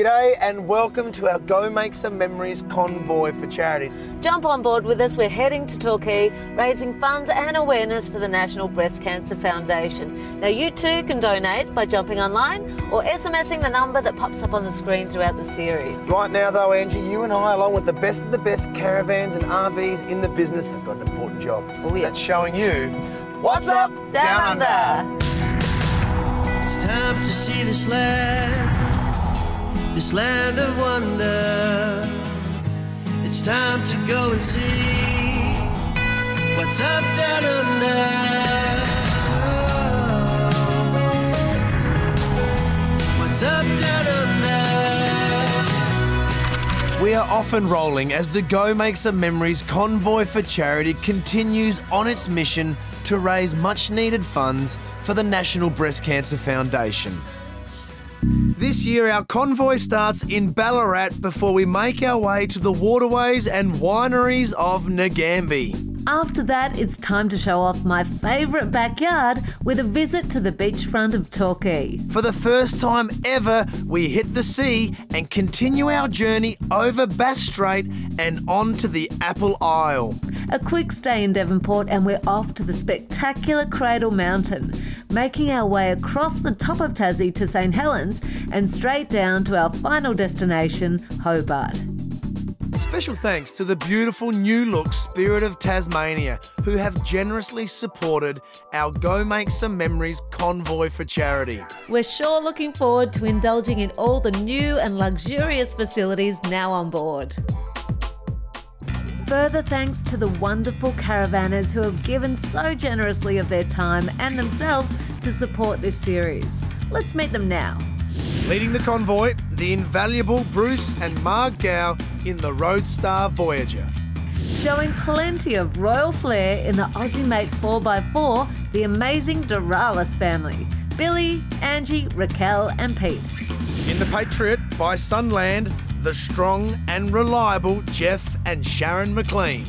G'day and welcome to our Go Make Some Memories convoy for charity. Jump on board with us. We're heading to Torquay, raising funds and awareness for the National Breast Cancer Foundation. Now you too can donate by jumping online or SMSing the number that pops up on the screen throughout the series. Right now though, Angie, you and I, along with the best of the best caravans and RVs in the business, have got an important job. Oh, yes. That's showing you what's up down under. It's time to see this land of wonder. It's time to go and see what's up down under. What's up down under. We are off and rolling as the Go Make Some Memories convoy for charity continues on its mission to raise much needed funds for the National Breast Cancer Foundation. This year our convoy starts in Ballarat before we make our way to the waterways and wineries of Nagambie. After that, it's time to show off my favourite backyard with a visit to the beachfront of Torquay. For the first time ever, we hit the sea and continue our journey over Bass Strait and on to the Apple Isle. A quick stay in Devonport and we're off to the spectacular Cradle Mountain, making our way across the top of Tassie to St Helens and straight down to our final destination, Hobart. Special thanks to the beautiful new look Spirit of Tasmania, who have generously supported our Go Make Some Memories convoy for charity. We're sure looking forward to indulging in all the new and luxurious facilities now on board. Further thanks to the wonderful caravanners who have given so generously of their time and themselves to support this series. Let's meet them now. Leading the convoy, the invaluable Bruce and Marg Gow in the Roadstar Voyager. Showing plenty of royal flair in the Aussie Mate 4x4, the amazing Doralis family, Billy, Angie, Raquel and Pete. In the Patriot by Sunland, the strong and reliable Jeff and Sharon McLean.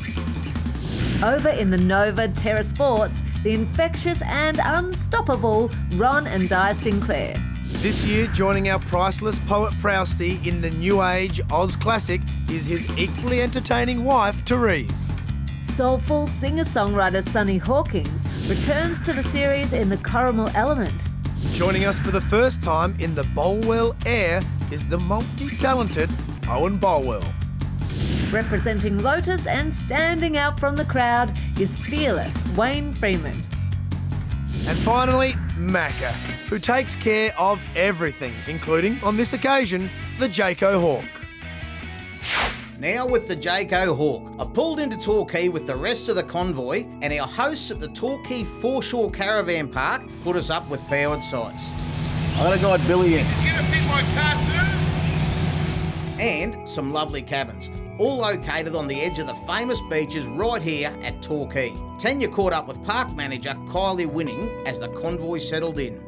Over in the Nova Terra Sports, the infectious and unstoppable Ron and Di Sinclair. This year, joining our priceless poet Prousty in the New Age Oz Classic is his equally entertaining wife, Therese. Soulful singer-songwriter Sonny Hawkins returns to the series in the Corrimal Element. Joining us for the first time in the Bolwell Air is the multi-talented Owen Bolwell. Representing Lotus and standing out from the crowd is fearless Wayne Freeman. And finally, Macca, who takes care of everything, including, on this occasion, the Jayco Hawk. Now with the Jayco Hawk, I pulled into Torquay with the rest of the convoy and our hosts at the Torquay Foreshore Caravan Park put us up with powered sites. I got a guide Billy in. You gonna fit my car too? And some lovely cabins, all located on the edge of the famous beaches right here at Torquay. Tanya caught up with park manager Kylie Winning as the convoy settled in.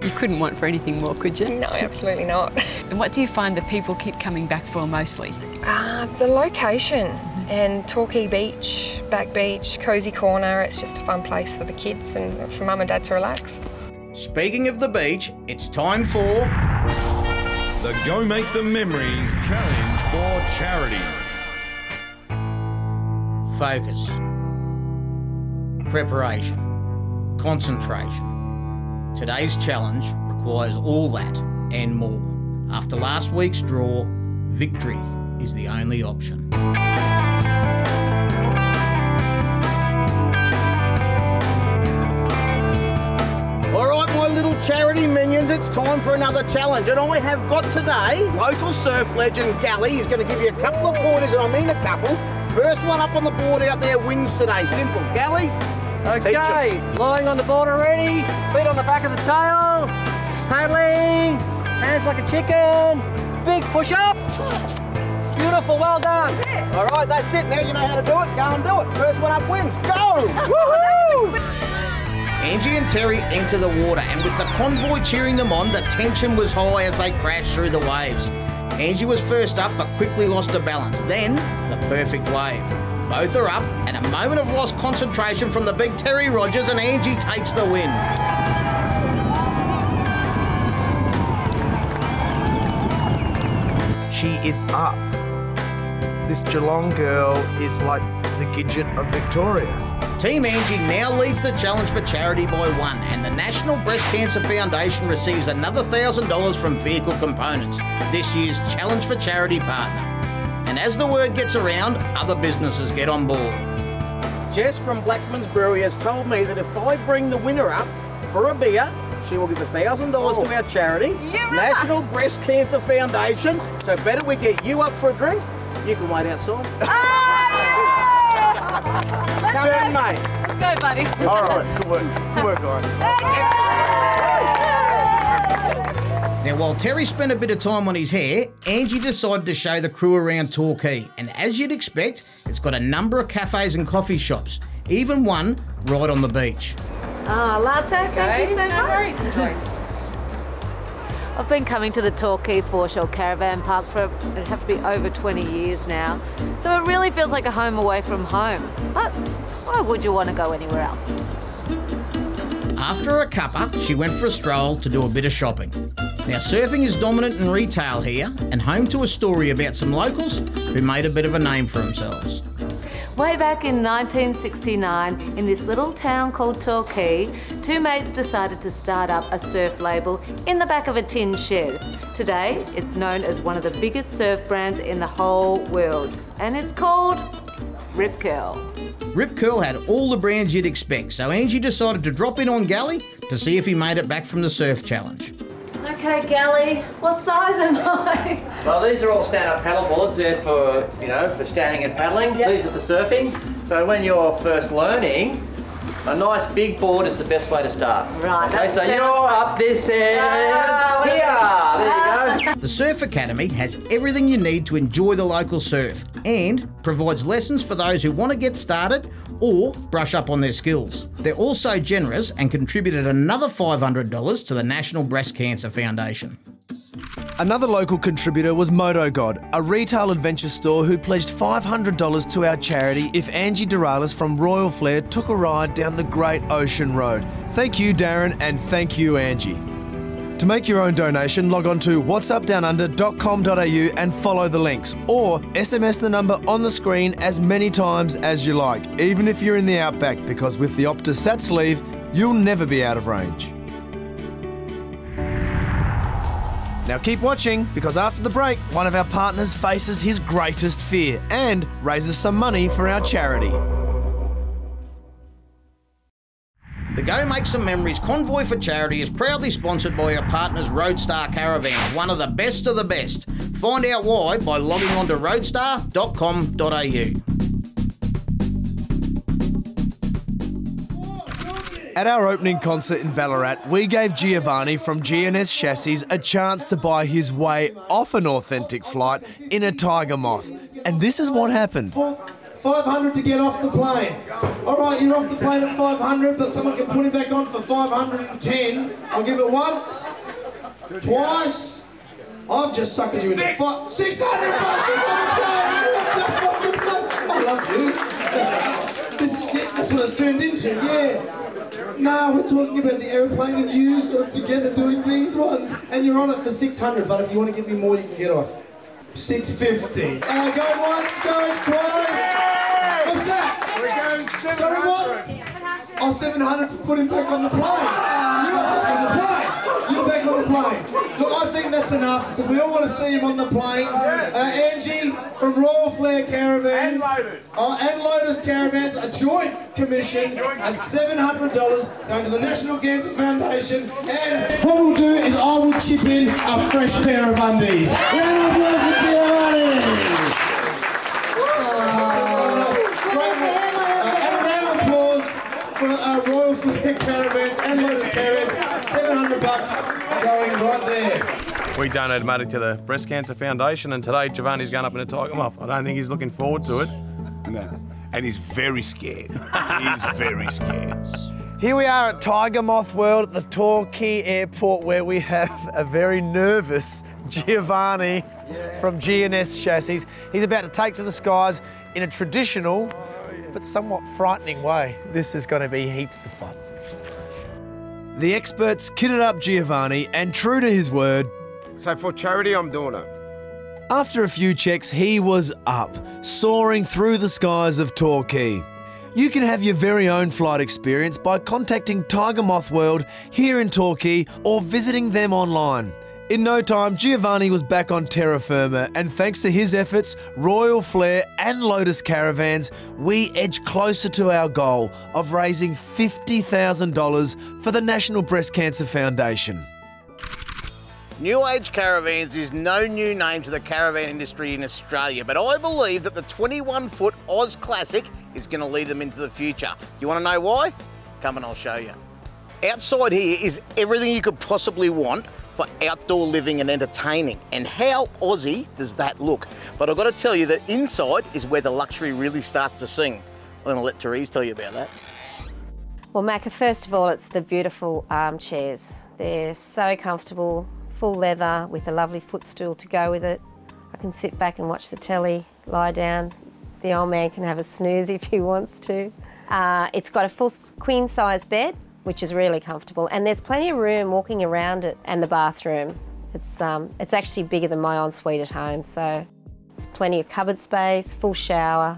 You couldn't want for anything more, could you? No, absolutely not. And what do you find that people keep coming back for mostly? The location and Torquay Beach, Back Beach, Cosy Corner. It's just a fun place for the kids and for mum and dad to relax. Speaking of the beach, it's time for The Go Make Some Memories Challenge for Charity. focus, preparation, concentration. Today's challenge requires all that and more. After last week's draw, victory is the only option. All right, my little charity minions, it's time for another challenge. And I have got today local surf legend Gally. He's going to give you a couple of pointers, and I mean a couple. First one up on the board out there wins today. Simple. Gally? Okay, lying on the board already, feet on the back of the tail, paddling, hands like a chicken, big push up. Beautiful, well done. All right, that's it. Now you know how to do it. Go and do it. First one up wins. Go! Woohoo! Angie and Terry enter the water, and with the convoy cheering them on, the tension was high as they crashed through the waves. Angie was first up, but quickly lost her balance. Then, the perfect wave. Both are up, and a moment of lost concentration from the big Terry Rogers, and Angie takes the win. she is up. This Geelong girl is like the Gidget of Victoria. Team Angie now leads the challenge for charity by 1, and the National Breast Cancer Foundation receives another $1,000 from Vehicle Components, this year's Challenge for Charity partner. And as the word gets around, other businesses get on board. Jess from Blackman's Brewery has told me that if I bring the winner up for a beer, she will give $1,000 to our charity, National Breast Cancer Foundation. So better we get you up for a drink. You can wait outside. Come in, mate. Let's go, buddy. All right, good work. Good work, guys. Now, while Terry spent a bit of time on his hair, Angie decided to show the crew around Torquay. And as you'd expect, it's got a number of cafes and coffee shops, even one right on the beach. Latte, thank you so much. I've been coming to the Torquay Foreshore Caravan Park for, it'd have to be over 20 years now. So it really feels like a home away from home. But why would you want to go anywhere else? After a cuppa, she went for a stroll to do a bit of shopping. Now, surfing is dominant in retail here and home to a story about some locals who made a bit of a name for themselves. Way back in 1969, in this little town called Torquay, two mates decided to start up a surf label in the back of a tin shed. Today, it's known as one of the biggest surf brands in the whole world, and it's called Rip Curl. Rip Curl had all the brands you'd expect, so Angie decided to drop in on Gally to see if he made it back from the surf challenge. Okay, Gally, what size am I? Well, these are all stand-up paddle boards. They're for, you know, for standing and paddling. Yep. These are for surfing. So when you're first learning, a nice big board is the best way to start. Right. Okay, so you're up this end. Here. There you go. The Surf Academy has everything you need to enjoy the local surf and provides lessons for those who want to get started or brush up on their skills. They're also generous and contributed another $500 to the National Breast Cancer Foundation. Another local contributor was Moto God, a retail adventure store who pledged $500 to our charity if Angie Duralis from Royal Flair took a ride down the Great Ocean Road. Thank you, Darren, and thank you, Angie. To make your own donation, log on to whatsupdownunder.com.au and follow the links, or SMS the number on the screen as many times as you like, even if you're in the outback, because with the Optus Sat sleeve, you'll never be out of range. Now keep watching, because after the break, one of our partners faces his greatest fear and raises some money for our charity. The Go Make Some Memories Convoy for Charity is proudly sponsored by our partners Roadstar Caravans, one of the best of the best. Find out why by logging on to roadstar.com.au. At our opening concert in Ballarat, we gave Giovanni from GNS Chassis a chance to buy his way off an authentic flight in a tigermoth. And this is what happened. 500 to get off the plane. All right, you're off the plane at 500, but someone can put him back on for 510. I'll give it once, twice. I've just suckered you into $600 is on the plane. I love you. That's what it's turned into, yeah. No, we're talking about the aeroplane and you sort of together doing these ones, and you're on it for 600. But if you want to give me more, you can get off. 650. Going once, going twice. What's that? We're going 700. Sorry, what? Oh, 700 to put him back on the plane. You're back on the plane. You're back on the plane. Look, I think that's enough, because we all want to see him on the plane. Angie from Royal Flair Caravans. And Lotus Caravans, a joint commission at $700 going to the National Cancer Foundation. And what we'll do is I will chip in a fresh pair of undies. Round of applause for Giovanni. And a round of applause for Royal Flair Caravans and Lotus Caravans. $700 going right there. We donated money to the Breast Cancer Foundation, and today Giovanni's going up in a tigermoth. I don't think he's looking forward to it. No. And he's very scared. He's very scared. Here we are at Tigermoth World at the Torquay Airport, where we have a very nervous Giovanni from GNS Chassis. He's about to take to the skies in a traditional but somewhat frightening way. This is going to be heaps of fun. The experts kitted up Giovanni, and true to his word... So for charity, I'm doing it. After a few checks, he was up, soaring through the skies of Torquay. You can have your very own flight experience by contacting Tigermoth World here in Torquay or visiting them online. In no time, Giovanni was back on terra firma, and thanks to his efforts, Royal Flair and Lotus Caravans, we edge closer to our goal of raising $50,000 for the National Breast Cancer Foundation. New Age Caravans is no new name to the caravan industry in Australia, but I believe that the 21-foot Oz Classic is going to lead them into the future. You want to know why? Come and I'll show you. Outside here is everything you could possibly want for outdoor living and entertaining. And how Aussie does that look? But I've got to tell you that inside is where the luxury really starts to sing. I'm going to let Therese tell you about that. Well, Macca, first of all, it's the beautiful armchairs. They're so comfortable, full leather with a lovely footstool to go with it. I can sit back and watch the telly, lie down. The old man can have a snooze if he wants to. It's got a full queen size bed, which is really comfortable, and there's plenty of room walking around it, and the bathroom. It's actually bigger than my ensuite at home, so there's plenty of cupboard space, full shower.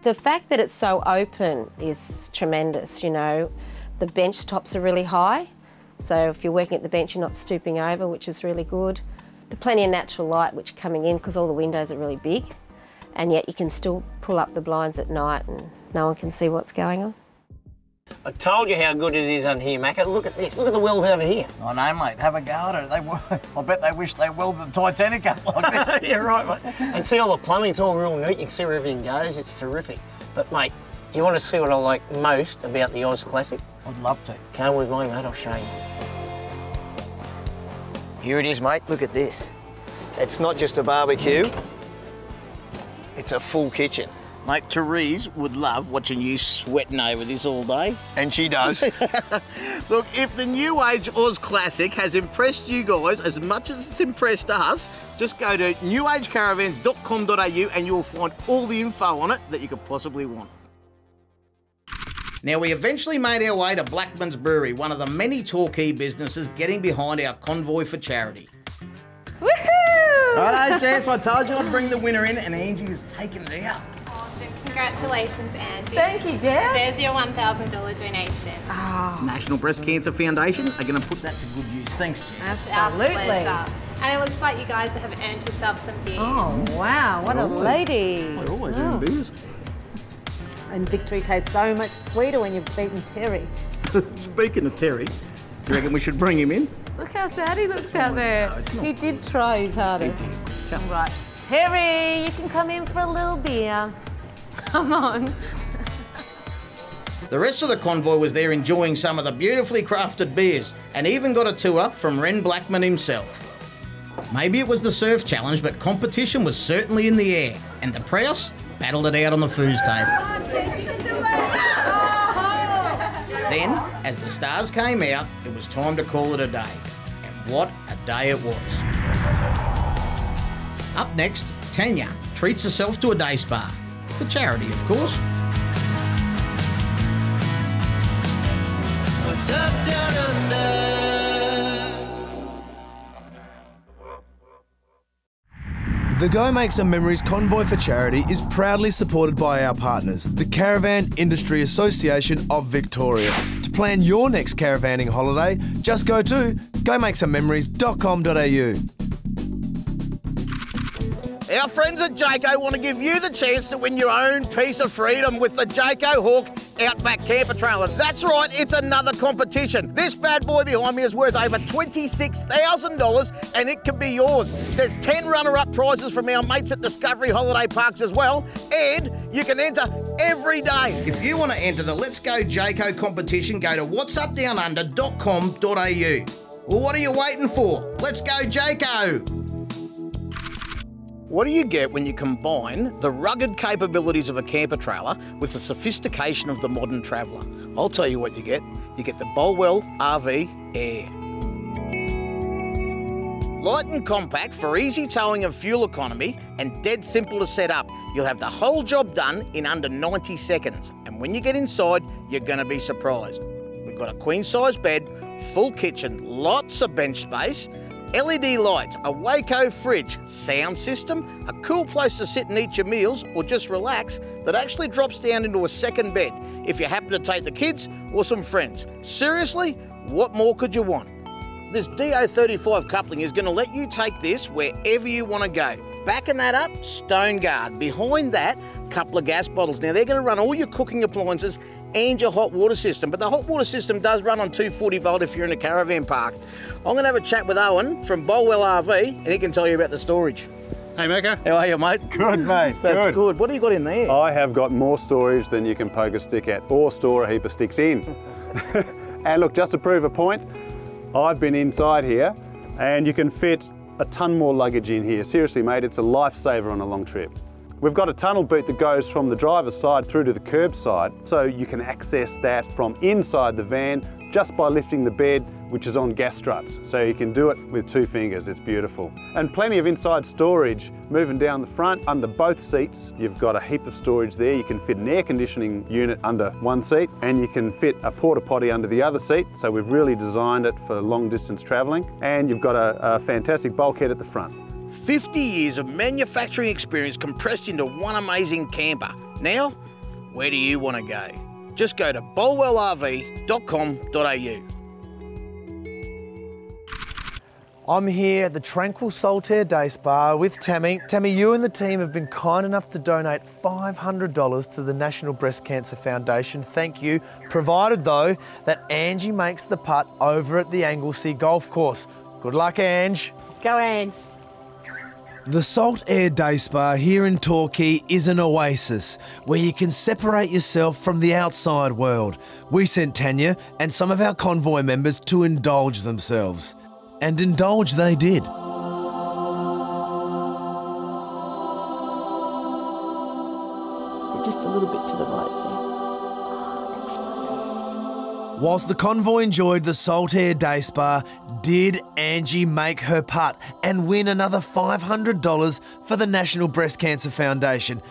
The fact that it's so open is tremendous, you know. The bench tops are really high, so if you're working at the bench, you're not stooping over, which is really good. There's plenty of natural light which are coming in because all the windows are really big, and yet you can still pull up the blinds at night and no one can see what's going on. I told you how good it is on here, Macca. Look at this. Look at the weld over here. I know, mate. Have a go at it. I bet they wish they welded the Titanic up like this. Yeah, right, mate. And see all the plumbing, it's all real neat. You can see where everything goes. It's terrific. But, mate, do you want to see what I like most about the Oz Classic? I'd love to. Come with me, mate. I'll show you. Here it is, mate. Look at this. It's not just a barbecue. It's a full kitchen. Mate, Therese would love watching you sweating over this all day. And she does. Look, if the New Age Oz Classic has impressed you guys as much as it's impressed us, just go to newagecaravans.com.au and you'll find all the info on it that you could possibly want. Now, we eventually made our way to Blackman's Brewery, one of the many Torquay businesses getting behind our convoy for charity. Woohoo! Righto, Jess, I told you I'd bring the winner in, and Angie has taken it out. Awesome. Congratulations, Angie. Thank you, Jess. There's your $1,000 donation. Oh. National Breast Cancer Foundation are going to put that to good use. Thanks, Jess. Absolutely. Our pleasure. And it looks like you guys have earned yourself some beers. Oh, wow. What a lady. We're always doing beers. And victory tastes so much sweeter when you've beaten Terry. Speaking of Terry, do you reckon we should bring him in? Look how sad he looks out there. No, he did try his hardest. Come right. Terry, you can come in for a little beer. Come on. The rest of the convoy was there enjoying some of the beautifully crafted beers and even got a tour from Ren Blackman himself. Maybe it was the surf challenge, but competition was certainly in the air, and the Prouse battled it out on the foos table. Then, as the stars came out, it was time to call it a day. And what a day it was. Up next, Tanya treats herself to a day spa. For charity, of course. What's up down under? The Go Make Some Memories Convoy for Charity is proudly supported by our partners, the Caravan Industry Association of Victoria. To plan your next caravanning holiday, just go to gomakesomememories.com.au. Our friends at Jayco want to give you the chance to win your own piece of freedom with the Jayco Hawk Outback Camper Trailer. That's right, it's another competition. This bad boy behind me is worth over $26,000 and it can be yours. There's 10 runner-up prizes from our mates at Discovery Holiday Parks as well, and you can enter every day. If you want to enter the Let's Go Jayco competition, go to whatsupdownunder.com.au. Well, what are you waiting for? Let's go Jayco! What do you get when you combine the rugged capabilities of a camper trailer with the sophistication of the modern traveller? I'll tell you what you get. You get the Bolwell RV Air. Light and compact for easy towing and fuel economy, and dead simple to set up. You'll have the whole job done in under 90 seconds. And when you get inside, you're going to be surprised. We've got a queen size bed, full kitchen, lots of bench space, LED lights, a Waco fridge, sound system, a cool place to sit and eat your meals or just relax that actually drops down into a second bed if you happen to take the kids or some friends. Seriously, what more could you want? This DO35 coupling is going to let you take this wherever you want to go. Backing that up, stone guard. Behind that, couple of gas bottles. Now they're going to run all your cooking appliances and your hot water system, but the hot water system does run on 240 volt if you're in a caravan park. I'm going to have a chat with Owen from Bolwell RV and he can tell you about the storage. Hey Macca. How are you, mate? Good, mate. That's good. What do you got in there? I have got more storage than you can poke a stick at or store a heap of sticks in. And look, just to prove a point, I've been inside here and you can fit a ton more luggage in here. Seriously, mate, it's a lifesaver on a long trip. We've got a tunnel boot that goes from the driver's side through to the curb side, so you can access that from inside the van just by lifting the bed, which is on gas struts. So you can do it with 2 fingers, it's beautiful. And plenty of inside storage. Moving down the front, under both seats, you've got a heap of storage there. You can fit an air conditioning unit under one seat, and you can fit a porta potty under the other seat. So we've really designed it for long distance traveling. And you've got a fantastic bulkhead at the front. 50 years of manufacturing experience compressed into one amazing camper. Now, where do you want to go? Just go to bolwellrv.com.au. I'm here at the Tranquil Saltaire Day Spa with Tammy. Tammy, you and the team have been kind enough to donate $500 to the National Breast Cancer Foundation. Thank you. Provided, though, that Angie makes the putt over at the Anglesea Golf Course. Good luck, Ange. Go, Ange. The Saltaire Day Spa here in Torquay is an oasis where you can separate yourself from the outside world. We sent Tanya and some of our convoy members to indulge themselves. And indulge they did. Just a little bit to the right there. Whilst the convoy enjoyed the Saltaire Day Spa, did Angie make her putt and win another $500 for the National Breast Cancer Foundation?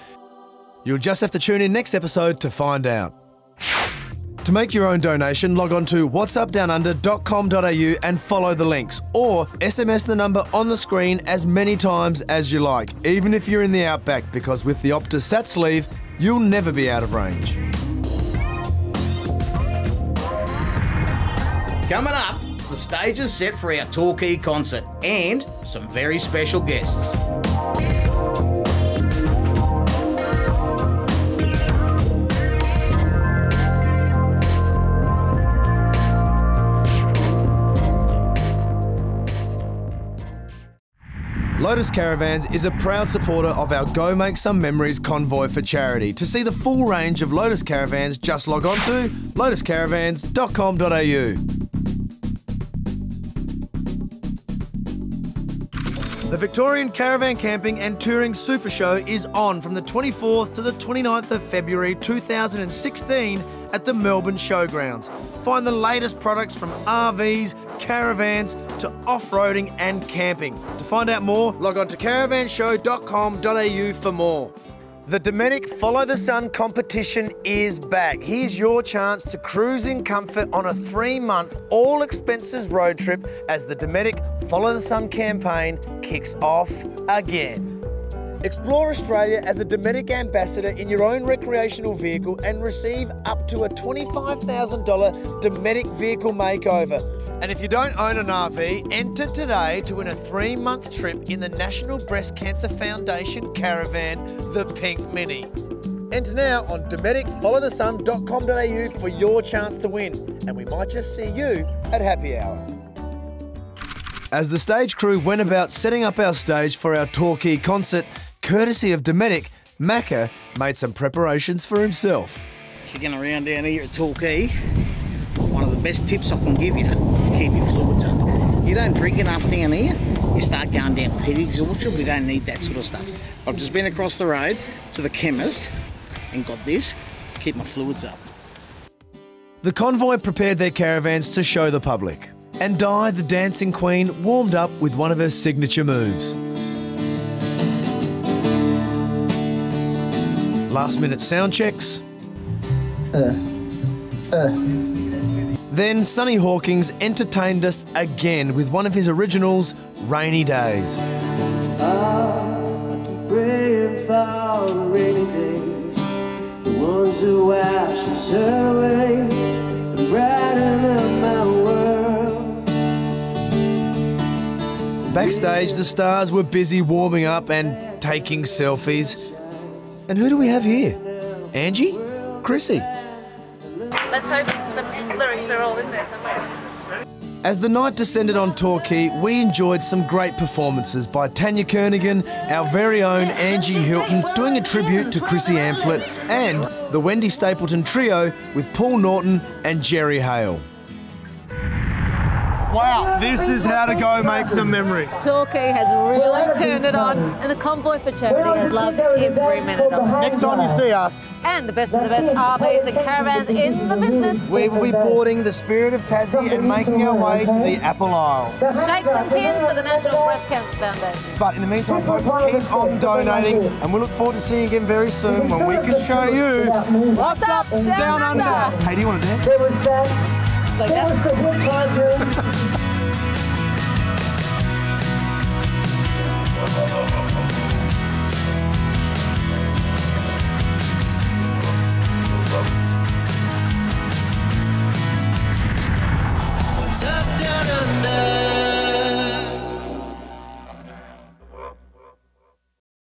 You'll just have to tune in next episode to find out. To make your own donation, log on to whatsupdownunder.com.au and follow the links, or SMS the number on the screen as many times as you like, even if you're in the outback, because with the Optus Sat sleeve, you'll never be out of range. Coming up, the stage is set for our Torquay concert and some very special guests. Lotus Caravans is a proud supporter of our Go Make Some Memories convoy for charity. To see the full range of Lotus Caravans, just log on to lotuscaravans.com.au. The Victorian Caravan Camping and Touring Super Show is on from the 24th to the 29th of February 2016 at the Melbourne Showgrounds. Find the latest products from RVs, caravans to off-roading and camping. To find out more, log on to caravanshow.com.au for more. The Dometic Follow the Sun competition is back. Here's your chance to cruise in comfort on a 3-month, all-expenses road trip as the Dometic Follow the Sun campaign kicks off again. Explore Australia as a Dometic ambassador in your own recreational vehicle and receive up to a $25,000 Dometic vehicle makeover. And if you don't own an RV, enter today to win a 3-month trip in the National Breast Cancer Foundation caravan, the Pink Mini. Enter now on dometicfollowthesun.com.au for your chance to win, and we might just see you at happy hour. As the stage crew went about setting up our stage for our Torquay concert, courtesy of Dometic, Macca made some preparations for himself. Kicking around down here at Torquay, one of the best tips I can give you is keep your fluids up. You don't drink enough down here, you start going down heat exhaustion. We don't need that sort of stuff. I've just been across the road to the chemist and got this, keep my fluids up. The convoy prepared their caravans to show the public, and Di, the dancing queen, warmed up with one of her signature moves. Last minute sound checks. Then Sonny Hawkins entertained us again with one of his originals, rainy days. Praying for the rainy days, the ones who washes away and brighten up my world. Backstage, the stars were busy warming up and taking selfies. And who do we have here? Angie? Chrissy? Let's hope the lyrics are all in there somewhere. As the night descended on Torquay, we enjoyed some great performances by Tanya Kernigan, our very own Angie Hilton doing a tribute to Chrissy Amphlett, and the Wendy Stapleton Trio with Paul Norton and Jerry Hale. Wow, this is how to go make some memories. Torquay has really turned it on, and the Convoy for Charity has loved every minute of it. Next time you see us, and the best of the best RVs and caravans in the business. we will be boarding the Spirit of Tassie and making our way to the Apple Isle. Shake some tins for the National Breast Cancer Foundation. But in the meantime, folks, keep on donating, and we look forward to seeing you again very soon when we can show you what's up down under. Hey, do you want to dance? Like that.